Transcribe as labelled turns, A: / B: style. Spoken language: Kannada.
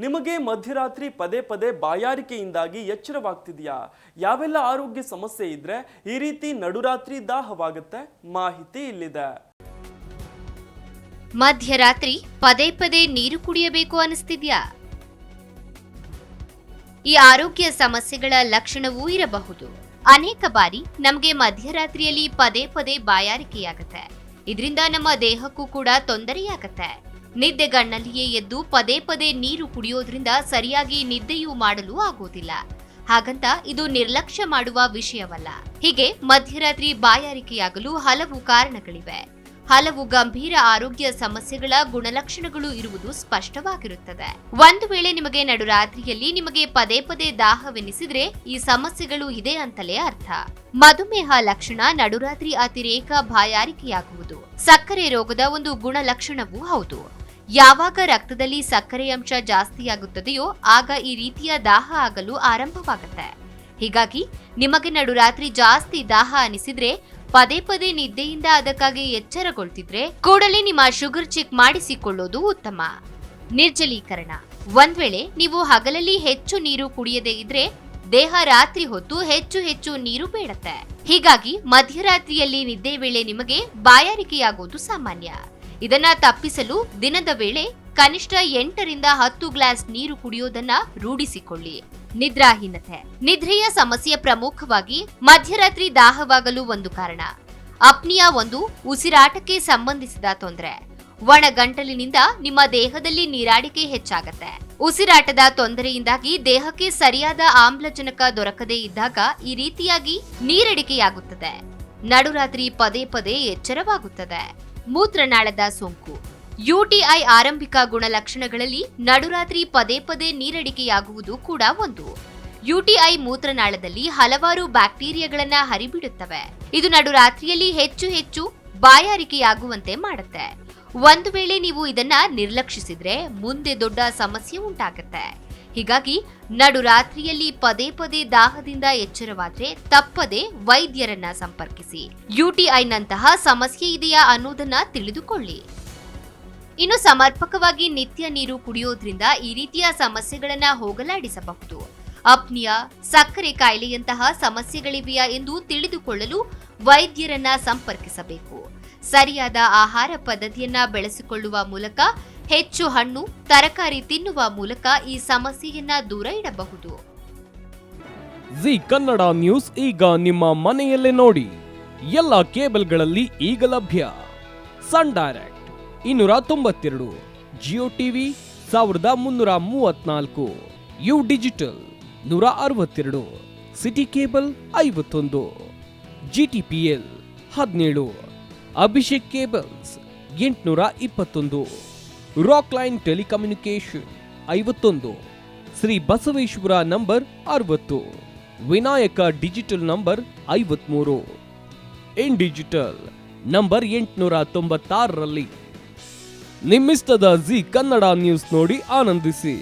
A: ನಿಮಗೆ ಮಧ್ಯರಾತ್ರಿ ಪದೇ ಪದೇ ಬಾಯಾರಿಕೆಯಿಂದಾಗಿ ಎಚ್ಚರವಾಗ್ತಿದೆಯಾ? ಯಾವೆಲ್ಲ ಆರೋಗ್ಯ ಸಮಸ್ಯೆ ಇದ್ರೆ ಈ ರೀತಿ ನಡುರಾತ್ರಿ ದಾಹವಾಗುತ್ತೆ? ಮಾಹಿತಿ ಇಲ್ಲಿದೆ.
B: ಮಧ್ಯರಾತ್ರಿ ಪದೇ ಪದೇ ನೀರು ಕುಡಿಯಬೇಕು ಅನಿಸ್ತಿದ್ಯಾ? ಈ ಆರೋಗ್ಯ ಸಮಸ್ಯೆಗಳ ಲಕ್ಷಣವೂ ಇರಬಹುದು. ಅನೇಕ ಬಾರಿ ನಮಗೆ ಮಧ್ಯರಾತ್ರಿಯಲ್ಲಿ ಪದೇ ಪದೇ ಬಾಯಾರಿಕೆಯಾಗತ್ತೆ. ಇದರಿಂದ ನಮ್ಮ ದೇಹಕ್ಕೂ ಕೂಡ ತೊಂದರೆಯಾಗತ್ತೆ. ನಿದ್ದೆಗಣ್ಣಲ್ಲಿಯೇ ಎದ್ದು ಪದೇ ಪದೇ ನೀರು ಕುಡಿಯೋದ್ರಿಂದ ಸರಿಯಾಗಿ ನಿದ್ದೆಯೂ ಮಾಡಲು ಆಗೋದಿಲ್ಲ. ಹಾಗಂತ ಇದು ನಿರ್ಲಕ್ಷ್ಯ ಮಾಡುವ ವಿಷಯವಲ್ಲ. ಹೀಗೆ ಮಧ್ಯರಾತ್ರಿ ಬಾಯಾರಿಕೆಯಾಗಲು ಹಲವು ಕಾರಣಗಳಿವೆ. ಹಲವು ಗಂಭೀರ ಆರೋಗ್ಯ ಸಮಸ್ಯೆಗಳ ಗುಣಲಕ್ಷಣಗಳು ಇರುವುದು ಸ್ಪಷ್ಟವಾಗಿರುತ್ತದೆ. ಒಂದು ವೇಳೆ ನಿಮಗೆ ನಡುರಾತ್ರಿಯಲ್ಲಿ ನಿಮಗೆ ಪದೇ ಪದೇ ದಾಹವೆನಿಸಿದ್ರೆ ಈ ಸಮಸ್ಯೆಗಳು ಇದೆ ಅಂತಲೇ ಅರ್ಥ. ಮಧುಮೇಹ ಲಕ್ಷಣ ನಡುರಾತ್ರಿ ಅತಿರೇಕ ಬಾಯಾರಿಕೆಯಾಗುವುದು ಸಕ್ಕರೆ ರೋಗದ ಒಂದು ಗುಣಲಕ್ಷಣವೂ ಹೌದು. ಯಾವಾಗ ರಕ್ತದಲ್ಲಿ ಸಕ್ಕರೆ ಅಂಶ ಜಾಸ್ತಿಯಾಗುತ್ತದೆಯೋ ಆಗ ಈ ರೀತಿಯ ದಾಹ ಆಗಲು ಆರಂಭವಾಗುತ್ತೆ. ಹೀಗಾಗಿ ನಿಮಗೆ ನಡುರಾತ್ರಿ ಜಾಸ್ತಿ ದಾಹ ಅನಿಸಿದ್ರೆ, ಪದೇ ಪದೇ ನಿದ್ದೆಯಿಂದ ಅದಕ್ಕಾಗಿ ಎಚ್ಚರಗೊಳ್ತಿದ್ರೆ ಕೂಡಲೇ ನಿಮ್ಮ ಶುಗರ್ ಚೆಕ್ ಮಾಡಿಸಿಕೊಳ್ಳೋದು ಉತ್ತಮ. ನಿರ್ಜಲೀಕರಣ. ಒಂದ್ ವೇಳೆ ನೀವು ಹಗಲಲ್ಲಿ ಹೆಚ್ಚು ನೀರು ಕುಡಿಯದೇ ಇದ್ರೆ ದೇಹ ರಾತ್ರಿ ಹೊತ್ತು ಹೆಚ್ಚು ನೀರು ಬೇಡತ್ತೆ. ಹೀಗಾಗಿ ಮಧ್ಯರಾತ್ರಿಯಲ್ಲಿ ನಿದ್ದೆ ವೇಳೆ ನಿಮಗೆ ಬಾಯಾರಿಕೆಯಾಗೋದು ಸಾಮಾನ್ಯ. ಇದನ್ನ ತಪ್ಪಿಸಲು ದಿನದ ವೇಳೆ ಕನಿಷ್ಠ 8 ರಿಂದ 10 ಗ್ಲಾಸ್ ನೀರು ಕುಡಿಯೋದನ್ನ ರೂಢಿಸಿಕೊಳ್ಳಿ. ನಿದ್ರಾಹೀನತೆ. ನಿದ್ರೆಯ ಸಮಸ್ಯೆ ಪ್ರಮುಖವಾಗಿ ಮಧ್ಯರಾತ್ರಿ ದಾಹವಾಗಲು ಒಂದು ಕಾರಣ. ಅಪ್ನಿಯಾ ಒಂದು ಉಸಿರಾಟಕ್ಕೆ ಸಂಬಂಧಿಸಿದ ತೊಂದರೆ. ಒಣಗಂಟಲಿನಿಂದ ನಿಮ್ಮ ದೇಹದಲ್ಲಿ ನೀರಾಡಿಕೆ ಹೆಚ್ಚಾಗತ್ತೆ. ಉಸಿರಾಟದ ತೊಂದರೆಯಿಂದಾಗಿ ದೇಹಕ್ಕೆ ಸರಿಯಾದ ಆಮ್ಲಜನಕ ದೊರಕದೇ ಇದ್ದಾಗ ಈ ರೀತಿಯಾಗಿ ನೀರಡಿಕೆಯಾಗುತ್ತದೆ. ನಡುರಾತ್ರಿ ಪದೇ ಪದೇ ಎಚ್ಚರವಾಗುತ್ತದೆ. ಮೂತ್ರನಾಳದ ಸೋಂಕು. ಯುಟಿಐ ಆರಂಭಿಕ ಗುಣಲಕ್ಷಣಗಳಲ್ಲಿ ನಡುರಾತ್ರಿ ಪದೇ ಪದೇ ನೀರಡಿಕೆಯಾಗುವುದು ಕೂಡ ಒಂದು. ಯುಟಿಐ ಮೂತ್ರನಾಳದಲ್ಲಿ ಹಲವಾರು ಬ್ಯಾಕ್ಟೀರಿಯಾಗಳನ್ನ ಹರಿಬಿಡುತ್ತವೆ. ಇದು ನಡುರಾತ್ರಿಯಲ್ಲಿ ಹೆಚ್ಚು ಬಾಯಾರಿಕೆಯಾಗುವಂತೆ ಮಾಡುತ್ತೆ. ಒಂದು ವೇಳೆ ನೀವು ಇದನ್ನ ನಿರ್ಲಕ್ಷಿಸಿದ್ರೆ ಮುಂದೆ ದೊಡ್ಡ ಸಮಸ್ಯೆ ಉಂಟಾಗುತ್ತೆ. ಹೀಗಾಗಿ ನಡುರಾತ್ರಿಯಲ್ಲಿ ಪದೇ ಪದೇ ದಾಹದಿಂದ ಎಚ್ಚರವಾದ್ರೆ ತಪ್ಪದೆ ವೈದ್ಯರನ್ನ ಸಂಪರ್ಕಿಸಿ. ಯುಟಿಐನಂತಹ ಸಮಸ್ಯೆ ಇದೆಯಾ ಅನ್ನೋದನ್ನ ತಿಳಿದುಕೊಳ್ಳಿ. ಇನ್ನು ಸಮರ್ಪಕವಾಗಿ ನಿತ್ಯ ನೀರು ಕುಡಿಯೋದ್ರಿಂದ ಈ ರೀತಿಯ ಸಮಸ್ಯೆಗಳನ್ನ ಹೋಗಲಾಡಿಸಬಹುದು. ಅಪ್ನಿಯಾ, ಸಕ್ಕರೆ ಕಾಯಿಲೆಯಂತಹ ಸಮಸ್ಯೆಗಳಿವೆಯಾ ಎಂದು ತಿಳಿದುಕೊಳ್ಳಲು ವೈದ್ಯರನ್ನ ಸಂಪರ್ಕಿಸಬೇಕು. ಸರಿಯಾದ ಆಹಾರ ಪದ್ಧತಿಯನ್ನ ಬೆಳೆಸಿಕೊಳ್ಳುವ ಮೂಲಕ, ಹೆಚ್ಚು ಹಣ್ಣು ತರಕಾರಿ ತಿನ್ನುವ ಮೂಲಕ ಈ ಸಮಸ್ಯೆಯನ್ನ ದೂರ ಇಡಬಹುದು.
C: ಜಿ ಕನ್ನಡ ನ್ಯೂಸ್ ಈಗ ನಿಮ್ಮ ಮನೆಯಲ್ಲೇ ನೋಡಿ. ಎಲ್ಲ ಕೇಬಲ್ಗಳಲ್ಲಿ ಈಗ ಲಭ್ಯ. Sun direct 292, Jio TV 1334, U digital 162, city cable 51, GTPL 17, Abhishek cables 821, rock line telecommunication 51, Shri Basaveshwara number 60, Vinayaka digital number 53, in digital number 896ರಲ್ಲಿ. ನಿಮ್ಮಿಸ್ತದ ಜಿ ಕನ್ನಡ ನ್ಯೂಸ್ ನೋಡಿ ಆನಂದಿಸಿ.